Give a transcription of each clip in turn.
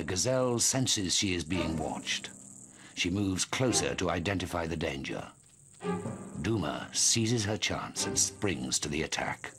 gazelle senses she is being watched. She moves closer to identify the danger. Duma seizes her chance and springs to the attack.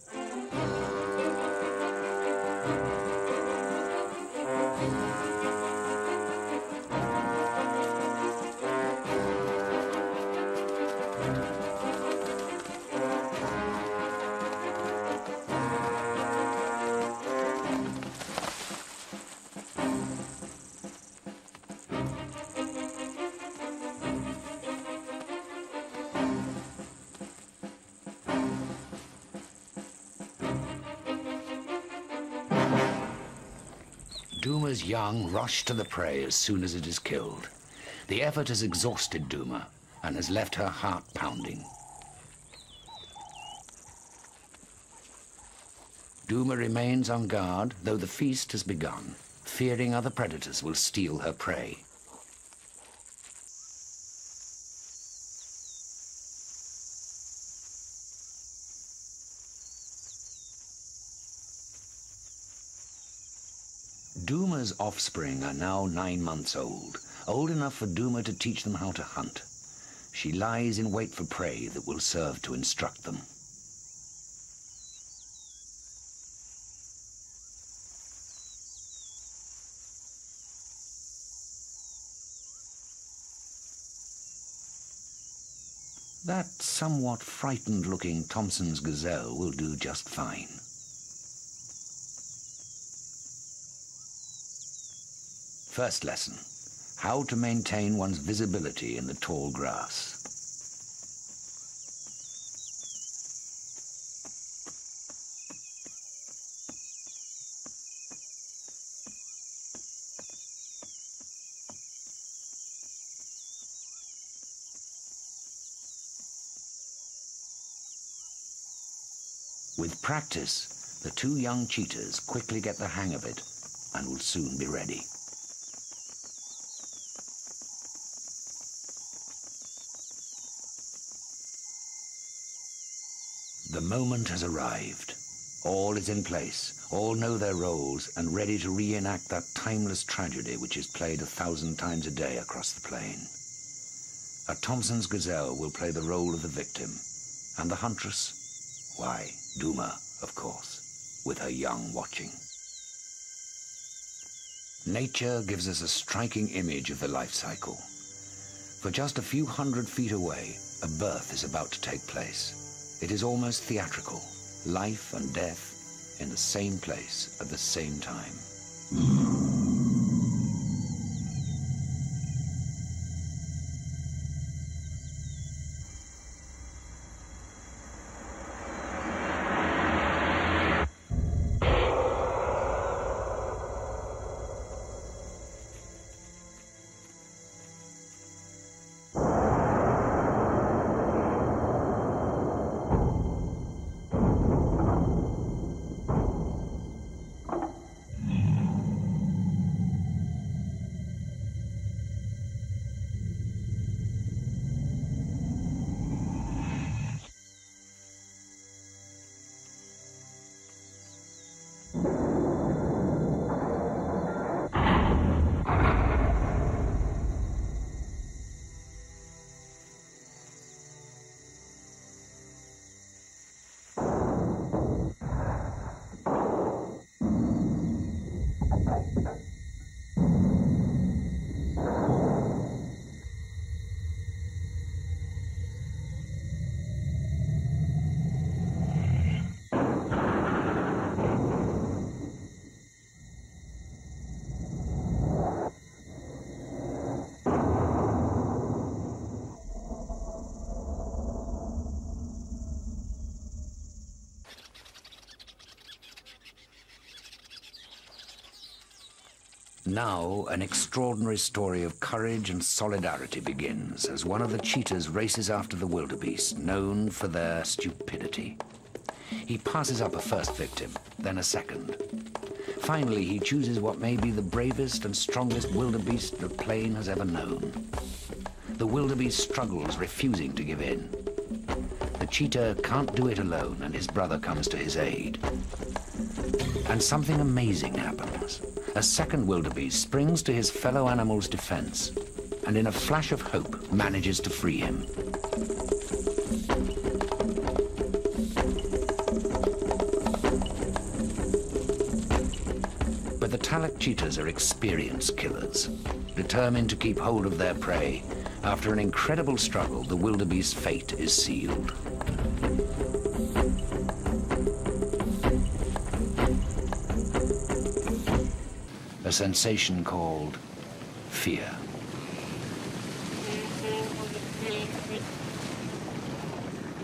Duma's young rush to the prey as soon as it is killed. The effort has exhausted Duma and has left her heart pounding. Duma remains on guard, though the feast has begun, fearing other predators will steal her prey. Duma's offspring are now 9 months old enough for Duma to teach them how to hunt. She lies in wait for prey that will serve to instruct them. That somewhat frightened-looking Thompson's gazelle will do just fine. First lesson, how to maintain one's visibility in the tall grass. With practice, the two young cheetahs quickly get the hang of it and will soon be ready. The moment has arrived. All is in place. All know their roles and ready to reenact that timeless tragedy which is played 1,000 times a day across the plain. A Thompson's gazelle will play the role of the victim. And the huntress? Why, Duma, of course, with her young watching. Nature gives us a striking image of the life cycle. For just a few hundred feet away, a birth is about to take place. It is almost theatrical, life and death in the same place at the same time. Now, an extraordinary story of courage and solidarity begins as one of the cheetahs races after the wildebeest, known for their stupidity. He passes up a first victim, then a second. Finally, he chooses what may be the bravest and strongest wildebeest the plain has ever known. The wildebeest struggles, refusing to give in. The cheetah can't do it alone, and his brother comes to his aid. And something amazing happens. a second wildebeest springs to his fellow animal's defense and in a flash of hope manages to free him. But the Talak cheetahs are experienced killers, determined to keep hold of their prey. After an incredible struggle, the wildebeest's fate is sealed. A sensation called fear.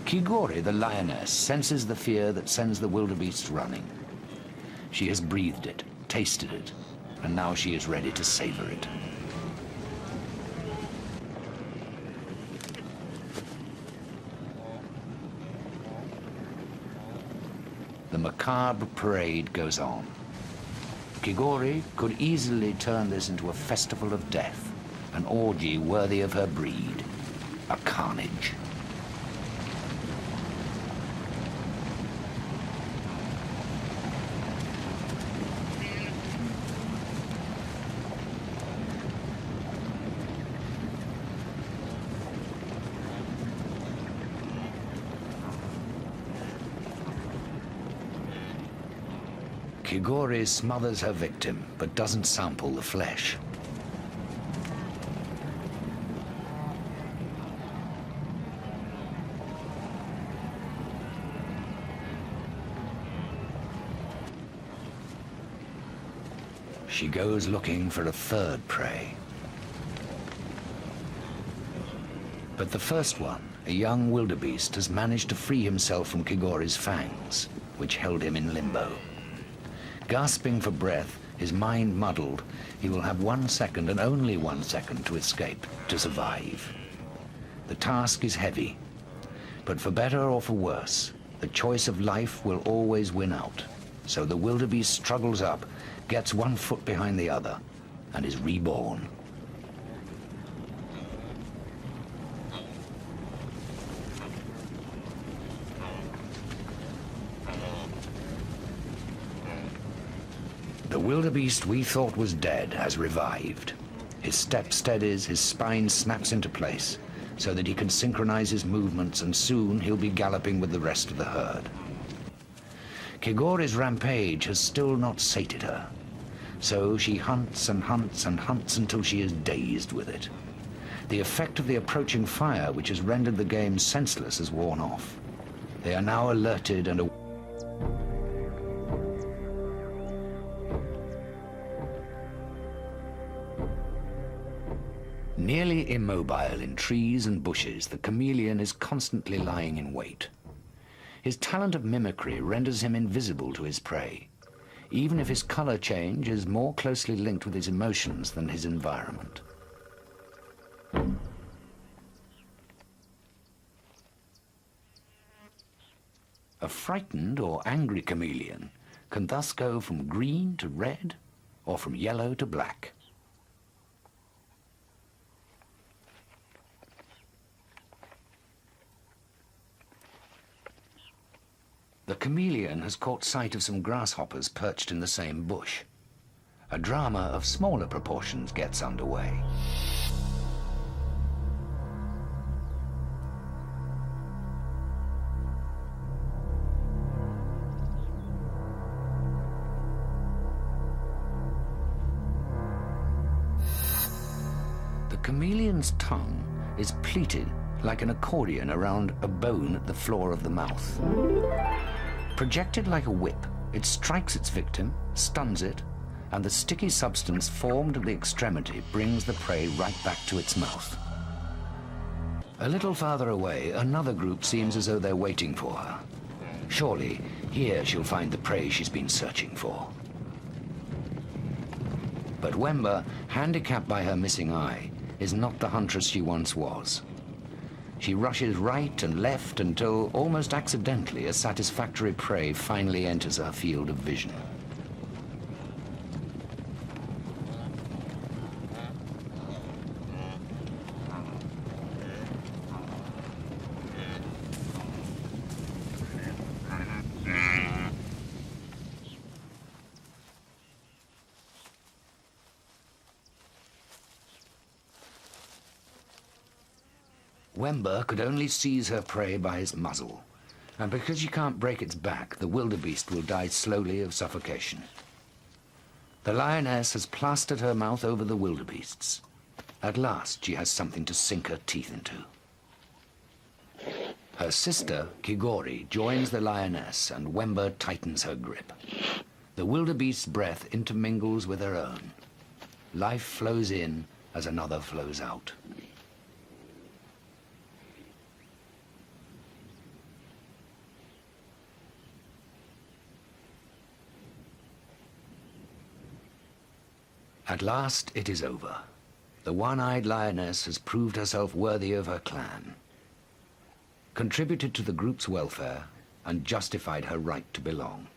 Kigori, the lioness, senses the fear that sends the wildebeest running. She has breathed it, tasted it, and now she is ready to savor it. The macabre parade goes on. Kigori could easily turn this into a festival of death, an orgy worthy of her breed, a carnage. Kigori smothers her victim, but doesn't sample the flesh. She goes looking for a third prey. But the first one, a young wildebeest, has managed to free himself from Kigori's fangs, which held him in limbo. Gasping for breath, his mind muddled, he will have 1 second and only 1 second to escape, to survive. The task is heavy, but for better or for worse, the choice of life will always win out. So the wildebeest struggles up, gets 1 foot behind the other, and is reborn. The wildebeest we thought was dead has revived. His step steadies, his spine snaps into place, so that he can synchronize his movements, and soon he'll be galloping with the rest of the herd. Kigori's rampage has still not sated her, so she hunts and hunts and hunts until she is dazed with it. The effect of the approaching fire, which has rendered the game senseless, has worn off. They are now alerted and nearly immobile in trees and bushes, the chameleon is constantly lying in wait. His talent of mimicry renders him invisible to his prey, even if his color change is more closely linked with his emotions than his environment. A frightened or angry chameleon can thus go from green to red or from yellow to black. The chameleon has caught sight of some grasshoppers perched in the same bush. A drama of smaller proportions gets underway. The chameleon's tongue is pleated like an accordion around a bone at the floor of the mouth. Projected like a whip, it strikes its victim, stuns it, and the sticky substance formed at the extremity brings the prey right back to its mouth. A little farther away, another group seems as though they're waiting for her. Surely, here she'll find the prey she's been searching for. But Wemba, handicapped by her missing eye, is not the huntress she once was. She rushes right and left until, almost accidentally, a satisfactory prey finally enters her field of vision. Wember could only seize her prey by its muzzle, and because she can't break its back, the wildebeest will die slowly of suffocation. The lioness has plastered her mouth over the wildebeest's. At last, she has something to sink her teeth into. Her sister, Kigori, joins the lioness, and Wember tightens her grip. The wildebeest's breath intermingles with her own. Life flows in as another flows out. At last, it is over. The one-eyed lioness has proved herself worthy of her clan, contributed to the group's welfare, and justified her right to belong.